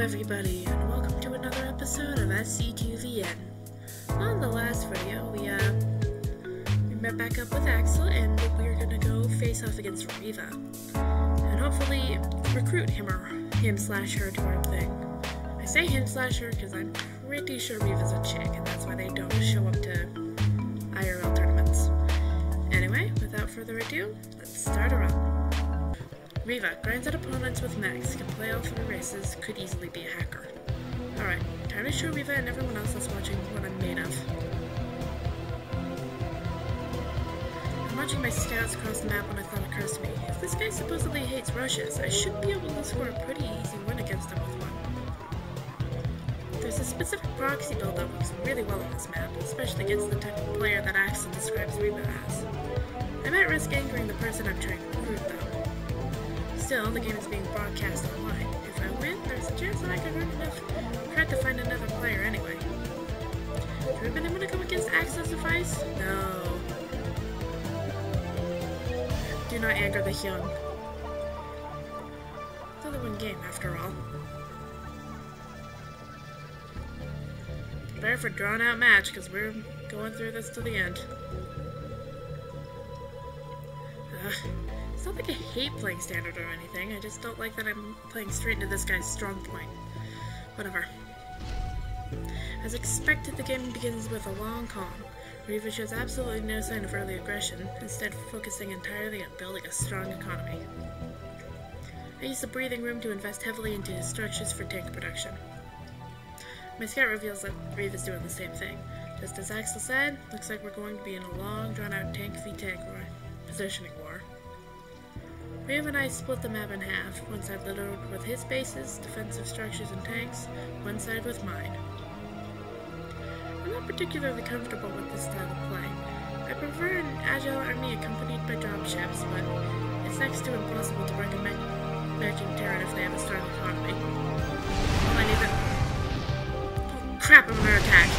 everybody, and welcome to another episode of SC2VN. On the last video, we met back up with Axel, and we're gonna go face off against Reva. And hopefully recruit him/her to our thing. I say him/her because I'm pretty sure Reva's a chick, and that's why they don't show up to IRL tournaments. Anyway, without further ado, let's start her up. Reva grinds at opponents with max, can play all 3 races, could easily be a hacker. Alright, time to show Reva and everyone else that's watching what I'm made of. I'm watching my scouts across the map when a thought occurs to me. If this guy supposedly hates rushes, I should be able to score a pretty easy win against him with one. There's a specific proxy build that works really well on this map, especially against the type of player that Axel describes Reva as. I might risk angering the person I'm trying to recruit though. Still, the game is being broadcast online. If I win, there's a chance that I could earn enough cred to find another player anyway. Do you really want to go against Axel's advice? No. Do not anger the young. It's only one game, after all. Prepare for a drawn-out match, because we're going through this to the end. It's not like I hate playing standard or anything, I just don't like that I'm playing straight into this guy's strong point. Whatever. As expected, the game begins with a long calm. Reva shows absolutely no sign of early aggression, instead focusing entirely on building a strong economy. I use the breathing room to invest heavily into his structures for tank production. My scout reveals that Reva's doing the same thing. Just as Axel said, looks like we're going to be in a long, drawn-out tank v tank positioning war. Reva and I split the map in half, one side littered with his bases, defensive structures and tanks, one side with mine. I'm not particularly comfortable with this style of play. I prefer an agile army accompanied by dropships, but it's next to impossible to recommend matching Terran if they have a strong economy. I need that. Oh crap, I'm under attack!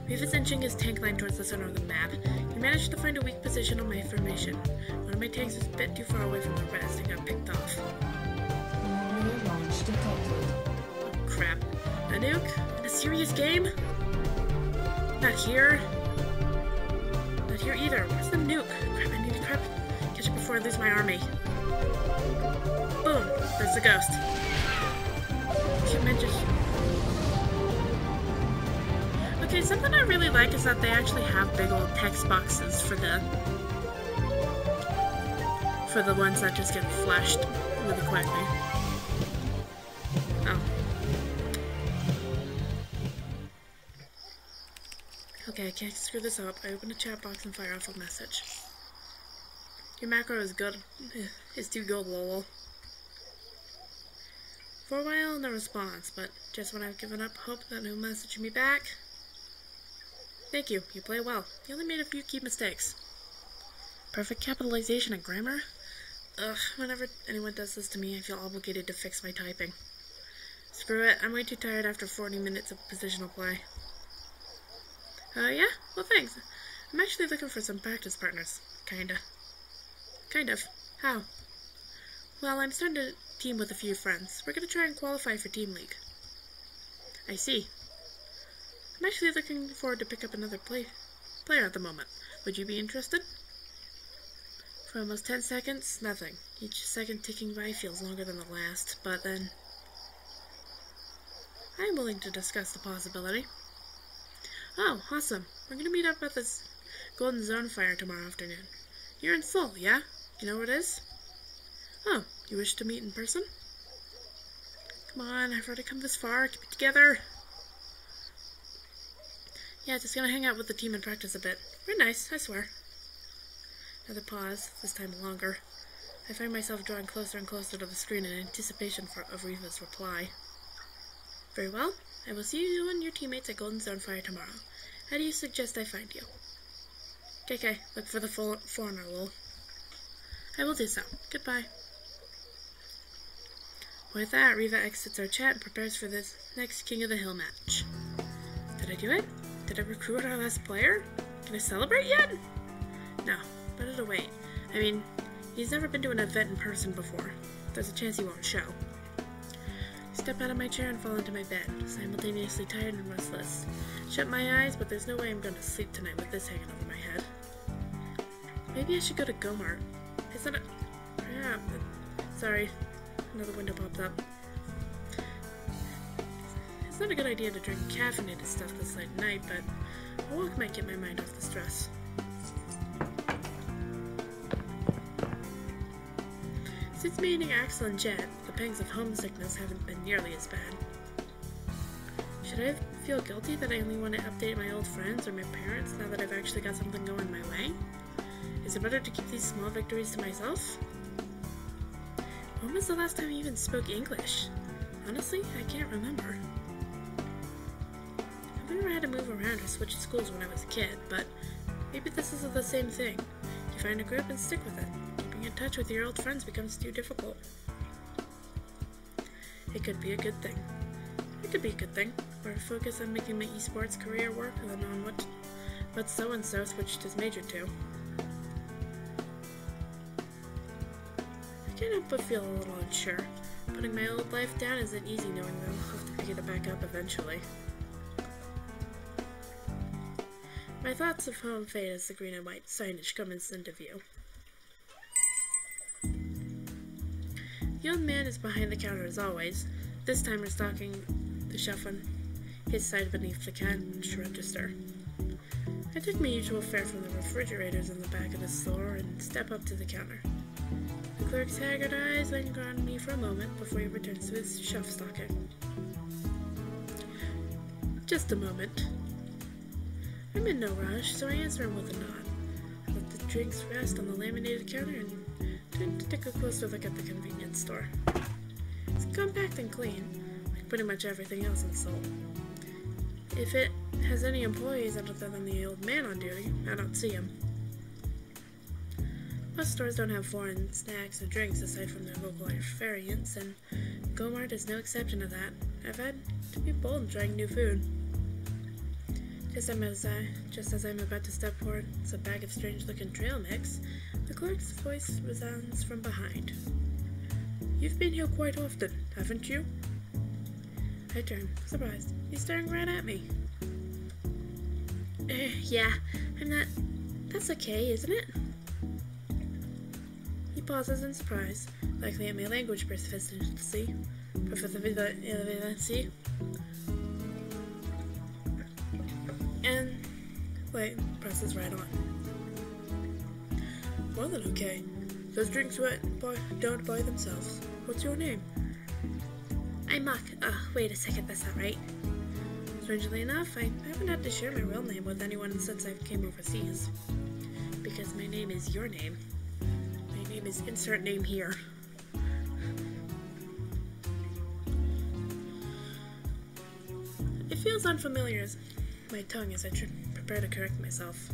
Reva's inching his tank line towards the center of the map. He managed to find a weak position on my formation. One of my tanks was a bit too far away from the rest and got picked off. Oh crap. A nuke? In a serious game? Not here. Not here either. Where's the nuke? Crap, I need to catch it before I lose my army. Boom! There's the ghost. Okay, something I really like is that they actually have big old text boxes for the ones that just get flashed really quickly. Oh. Okay, I can't screw this up. I open a chat box and fire off a message. Your macro is good. It's too good, lol. For a while, no response, but just when I've given up hope that he'll message me back. Thank you. You play well. You only made a few key mistakes. Perfect capitalization and grammar? Ugh, whenever anyone does this to me, I feel obligated to fix my typing. Screw it. I'm way too tired after 40 minutes of positional play. Yeah? Well, thanks. I'm actually looking for some practice partners. Kinda. Kind of. How? Well, I'm starting to team with a few friends. We're gonna try and qualify for Team League. I see. I'm actually looking forward to pick up another player at the moment. Would you be interested? For almost 10 seconds, nothing. Each second ticking by feels longer than the last, but then I'm willing to discuss the possibility. Oh, awesome. We're going to meet up at this Golden Zone Fire tomorrow afternoon. You're in Seoul, yeah? You know where it is? Oh, you wish to meet in person? Come on, I've already come this far. Keep it together. Yeah, just gonna hang out with the team and practice a bit. We're nice, I swear. Another pause, this time longer. I find myself drawing closer and closer to the screen in anticipation of Reva's reply. Very well. I will see you and your teammates at Golden Zone Fire tomorrow. How do you suggest I find you? KK, look for the foreigner, lol. I will do so. Goodbye. With that, Reva exits our chat and prepares for this next King of the Hill match. Did I do it? Did I recruit our last player? Can I celebrate yet? No, better to wait. I mean, he's never been to an event in person before. there's a chance he won't show. I step out of my chair and fall into my bed, simultaneously tired and restless. Shut my eyes, but there's no way I'm going to sleep tonight with this hanging over my head. Maybe I should go to Gomart. Is that a... Yeah, sorry. Another window popped up. It's not a good idea to drink caffeinated stuff this late at night, but a walk might get my mind off the stress. Since meeting Axel and Jet, the pangs of homesickness haven't been nearly as bad. Should I feel guilty that I only want to update my old friends or my parents now that I've actually got something going my way? Is it better to keep these small victories to myself? When was the last time I even spoke English? Honestly, I can't remember. I've never had to move around or switch schools when I was a kid, but maybe this is the same thing. You find a group and stick with it. Keeping in touch with your old friends becomes too difficult. It could be a good thing. It could be a good thing, or focus on making my esports career work than on what so-and-so switched his major to. I can't help but feel a little unsure. Putting my old life down isn't easy knowing that I'll have to pick it back up eventually. My thoughts of home fade as the green and white signage come into view. The old man is behind the counter as always, this time restocking the shelf on his side beneath the cash register. I take my usual fare from the refrigerators in the back of the store and step up to the counter. The clerk's haggard eyes linger on me for a moment before he returns to his shelf stocking. Just a moment. I'm in no rush, so I answer him with a nod. I let the drinks rest on the laminated counter and turn to take a closer look at the convenience store. It's compact and clean, like pretty much everything else in Seoul. If it has any employees other than the old man on duty, I don't see him. Most stores don't have foreign snacks or drinks aside from their local variants, and Gomart is no exception to that. I've had to be bold in trying new food. Just as I'm about to step forward a bag of strange-looking trail mix, the clerk's voice resounds from behind. You've been here quite often, haven't you? I turn, surprised. He's staring right at me. Yeah, I'm not... That's okay, isn't it? He pauses in surprise, likely at my language proficiency. And wait, presses right on. More than okay. Those drinks don't buy themselves. What's your name? I'm Mock. Wait a second, that's not right. Strangely enough, I haven't had to share my real name with anyone since I came overseas. Because my name is your name. My name is insert name here. It feels unfamiliar as my tongue as I prepare to correct myself.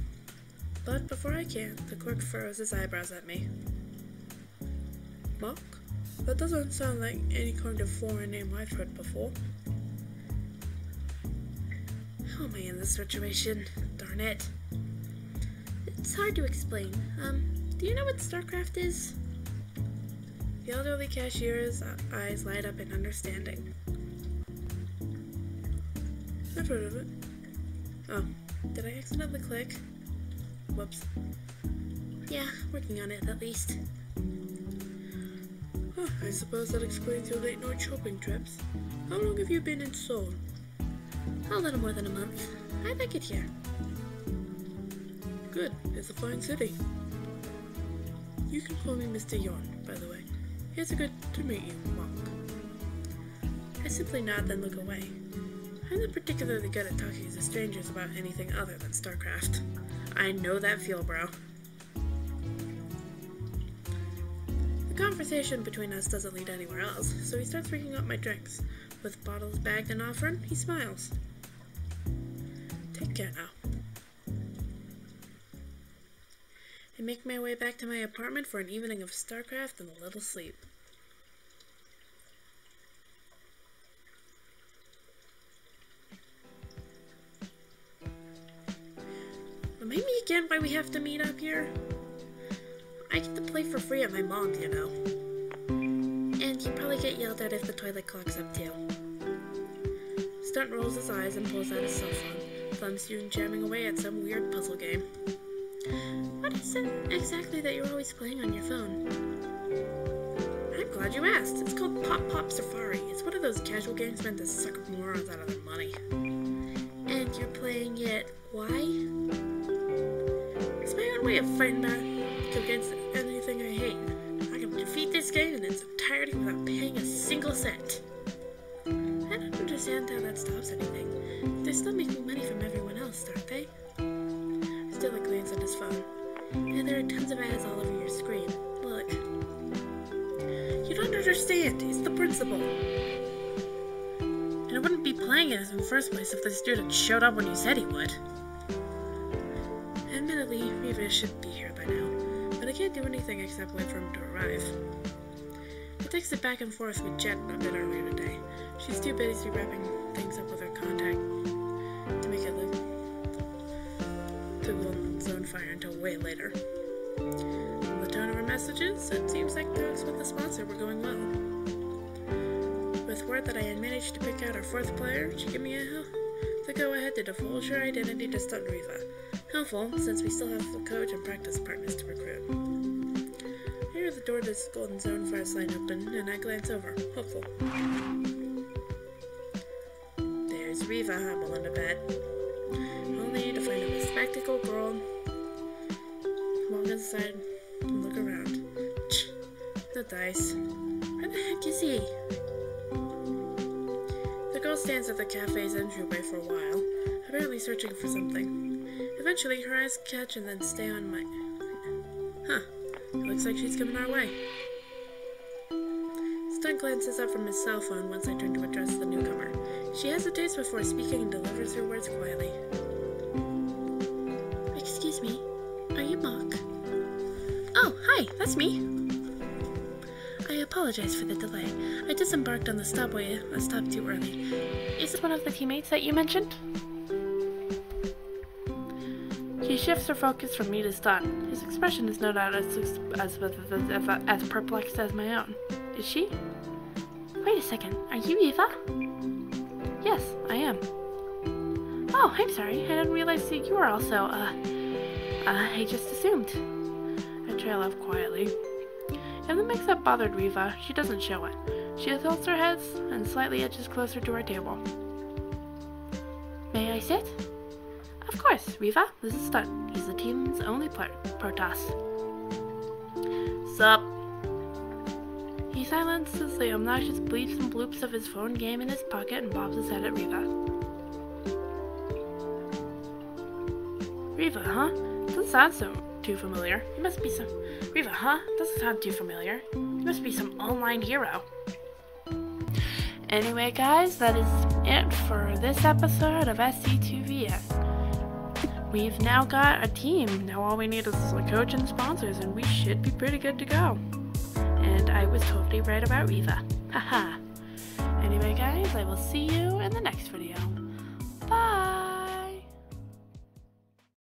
But before I can, the clerk furrows his eyebrows at me. Mock? That doesn't sound like any kind of foreign name I've heard before. How am I in this situation? Darn it. It's hard to explain. Do you know what StarCraft is? The elderly cashier's eyes light up in understanding. I've heard of it. Oh, did I accidentally click? Whoops. Yeah, working on it at least. Oh, I suppose that explains your late night shopping trips. How long have you been in Seoul? A little more than a month. I like it here. Good, it's a fine city. You can call me Mr. Yorn, by the way. It's good to meet you, Monk. I simply nod, then look away. I'm not particularly good at talking to strangers about anything other than StarCraft. I know that feel, bro. The conversation between us doesn't lead anywhere else, so he starts ringing up my drinks. With bottles bagged and offered, he smiles. Take care now. I make my way back to my apartment for an evening of StarCraft and a little sleep. Remind me again why we have to meet up here? I get to play for free at my mom's, you know. You probably get yelled at if the toilet clogs up too. Stunt rolls his eyes and pulls out his cell phone, thumb soon jamming away at some weird puzzle game. What is it exactly that you're always playing on your phone? I'm glad you asked. It's called Pop Pop Safari. It's one of those casual games meant to suck morons out of their money. And you're playing it why? It's my own way of fighting back against anything I hate. I can defeat this game in its entirety without paying a single cent. I don't understand how that stops anything. They're still making money from everyone else, aren't they? Still a glance at his phone. And there are tons of ads all over your screen. Look. You don't understand. It's the principle. And I wouldn't be playing it in the first place if the student showed up when you said he would. Admittedly, Reva should be here by now, but I can't do anything except wait for him to arrive. I texted back and forth with Jet a bit earlier today. She's too busy wrapping things up with her contact to make it look to go on zone fire until way later. From the tone of her messages, it seems like talks with the sponsor were going well. With word that I had managed to pick out our fourth player, she gave me the go-ahead to divulge her identity to Stunt Reva. Helpful, since we still have the coach and practice partners to recruit. I hear the door to this golden zone fire sign open, and I glance over, hopeful. There's Reva humble in a bed. Only to find a bespectacled girl walk inside and look around. The dice. Where the heck is he? The girl stands at the cafe's entryway for a while, apparently searching for something. Eventually, her eyes catch and then stay on my... Huh. It looks like she's coming our way. Stunt glances up from his cell phone once I turn to address the newcomer. She hesitates before speaking and delivers her words quietly. Excuse me, are you Mock? Oh, hi, that's me. I apologize for the delay. I disembarked on the stopway a stop too early. Is it one of the teammates that you mentioned? He shifts her focus from me to Stunt. His expression is no doubt as perplexed as my own. Is she? Wait a second, are you Eva? Yes, I am. Oh, I'm sorry, I didn't realize that you were also, I just assumed. I trail off quietly. If the mix-up bothered Reva, she doesn't show it. She tilts her head and slightly edges closer to our table. May I sit? Of course, Reva, this is Stunt. He's the team's only Protoss. Sup? He silences the obnoxious bleeps and bloops of his phone game in his pocket and bobs his head at Reva. Reva, huh? Doesn't sound too familiar. You must be some... Reva, huh? Doesn't sound too familiar. You must be some online hero. Anyway, guys, that is it for this episode of SC2VN. We've now got a team. Now all we need is a coach and sponsors, and we should be pretty good to go. And I was totally right about Reva. Haha. Anyway, guys, I will see you in the next video. Bye!